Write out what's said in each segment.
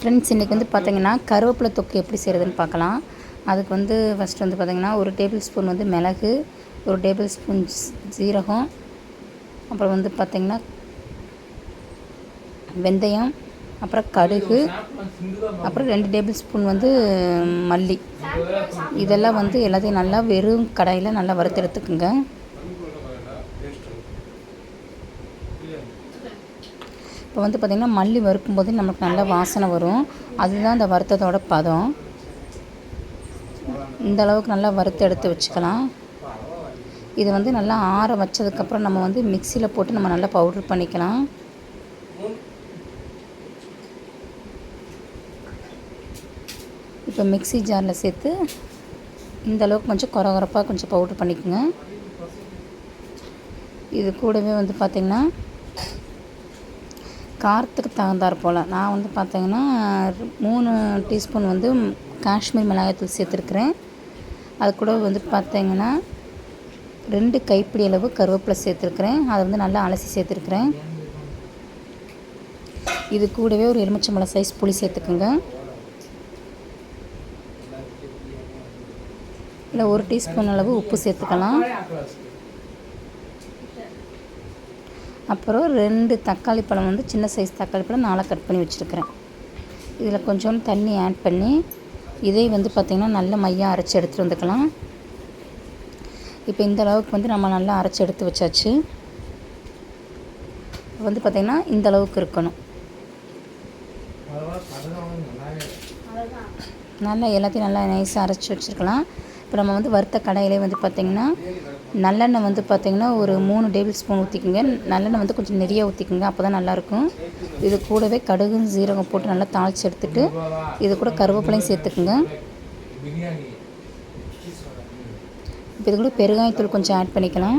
Friends, இன்றைக்கி வந்து பார்த்திங்கன்னா கருவேப்பிலை தொக்கு எப்படி செய்கிறதுன்னு பார்க்கலாம். அதுக்கு வந்து ஃபஸ்ட்டு வந்து பார்த்திங்கன்னா 1 டேபிள் ஸ்பூன் வந்து மிளகு, 1 டேபிள் ஸ்பூன் சீரகம், அப்புறம் வந்து பார்த்திங்கன்னா வெந்தயம், அப்புறம் கடுகு, அப்புறம் 2 டேபிள் ஸ்பூன் வந்து மல்லி. இதெல்லாம் வந்து எல்லாத்தையும் நல்லா வெறும் கடாயில் நல்லா வறுத்து எடுத்துக்குங்க. இப்போ வந்து பார்த்திங்கன்னா மல்லி வறுக்கும்போது நமக்கு நல்ல வாசனை வரும். அதுதான் இந்த வறுத்ததோட பதம். இந்த அளவுக்கு நல்லா வறுத்து எடுத்து வச்சுக்கலாம். இது வந்து நல்லா ஆற வச்சதுக்கப்புறம் நம்ம வந்து மிக்சியில் போட்டு நம்ம நல்லா பவுட்ரு பண்ணிக்கலாம். இப்போ மிக்சி ஜாரில் சேர்த்து இந்த அளவுக்கு கொஞ்சம் கொரகொரப்பாக கொஞ்சம் பவுட்ரு பண்ணிக்கோங்க. இது கூடவே வந்து பார்த்திங்கன்னா காரத்துக்கு தகுந்தாற் போல் நான் வந்து பார்த்திங்கன்னா 3 டீஸ்பூன் வந்து காஷ்மீர் மிளகாய்த்தூள் சேர்த்துருக்குறேன். அது கூட வந்து பார்த்திங்கன்னா 2 கைப்பிடி அளவு கருவேப்பிலை சேர்த்துருக்குறேன். அதை வந்து நல்லா அலசி சேர்த்துருக்குறேன். இது கூடவே ஒரு எலுமிச்சம்பழம் சைஸ் புளி சேர்த்துக்குங்க. இல்லை 1 டீஸ்பூன் அளவு உப்பு சேர்த்துக்கலாம். அப்புறம் 2 தக்காளி பழம் வந்து சின்ன சைஸ் தக்காளி பழம் 4 கட் பண்ணி வச்சுருக்கிறேன். இதில் கொஞ்சோண்டு தண்ணி ஆட் பண்ணி இதை வந்து பார்த்திங்கன்னா நல்ல மையாக அரைச்சி எடுத்துகிட்டு வந்துக்கலாம். இப்போ இந்த அளவுக்கு வந்து நம்ம நல்லா அரைச்சி எடுத்து வச்சாச்சு. வந்து பார்த்திங்கன்னா இந்த அளவுக்கு இருக்கணும். நல்லா எல்லாத்தையும் நல்லா நைஸாக அரைச்சி வச்சுருக்கலாம். இப்போ நம்ம வந்து வறுத்த கடாயிலே வந்து பார்த்திங்கன்னா நல்லெண்ணெய் வந்து பார்த்திங்கன்னா ஒரு 3 டேபிள் ஸ்பூன் ஊற்றிக்குங்க. நல்லெண்ணெய் வந்து கொஞ்சம் நிறைய ஊற்றிக்குங்க, அப்போ தான் நல்லாயிருக்கும். இது கூடவே கடுகு சீரகம் போட்டு நல்லா தாளித்து எடுத்துகிட்டு இது கூட கருவேப்பிலையும் சேர்த்துக்குங்க. இப்போ இது கூட பெருங்காயத்தூள் கொஞ்சம் ஆட் பண்ணிக்கலாம்.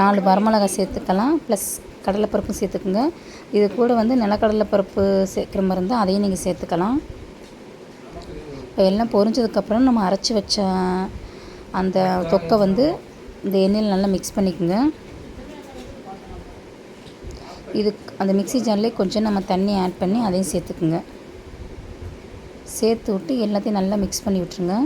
4 வரமிளகாய் சேர்த்துக்கலாம், ப்ளஸ் கடலைப்பருப்பும் சேர்த்துக்குங்க. இது கூட வந்து நிலக்கடலைப்பருப்பு சேர்க்குற மாதிரி இருந்தால் அதையும் நீங்கள் சேர்த்துக்கலாம். இப்போ எல்லாம் பொரிஞ்சதுக்கப்புறம் நம்ம அரைச்சி வச்ச அந்த தொக்கை வந்து இந்த எண்ணெயில் நல்லா மிக்ஸ் பண்ணிக்கோங்க. இது அந்த மிக்ஸி ஜார்லேயே கொஞ்சம் நம்ம தண்ணி ஆட் பண்ணி அதையும் சேர்த்துக்குங்க. சேர்த்து விட்டு எல்லாத்தையும் நல்லா மிக்ஸ் பண்ணி விட்டுருங்க.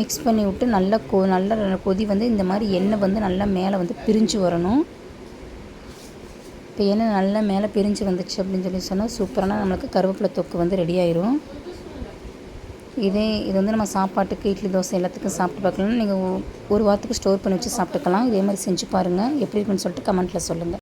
மிக்ஸ் பண்ணி விட்டு நல்லா நல்லா கொதி வந்து இந்த மாதிரி எண்ணெய் வந்து நல்லா மேலே வந்து பிரிஞ்சு வரணும். இப்போ எண்ணெய் நல்லா மேலே பிரிஞ்சு வந்துச்சு அப்படின்னு சொன்னால் சூப்பரான நம்மளுக்கு கருவேப்பிலை தொக்கு வந்து ரெடி ஆயிரும். இது வந்து நம்ம சாப்பாட்டுக்கு இட்லி தோசை எல்லாத்துக்கும் சாப்பிட்டு பார்க்கலாம். நீங்கள் ஒரு வாரத்துக்கு ஸ்டோர் பண்ணி வச்சு சாப்பிட்டுக்கலாம். இதே மாதிரி செஞ்சு பாருங்கள். எப்படி இருக்குன்னு சொல்லிட்டு கமெண்ட்டில் சொல்லுங்கள்.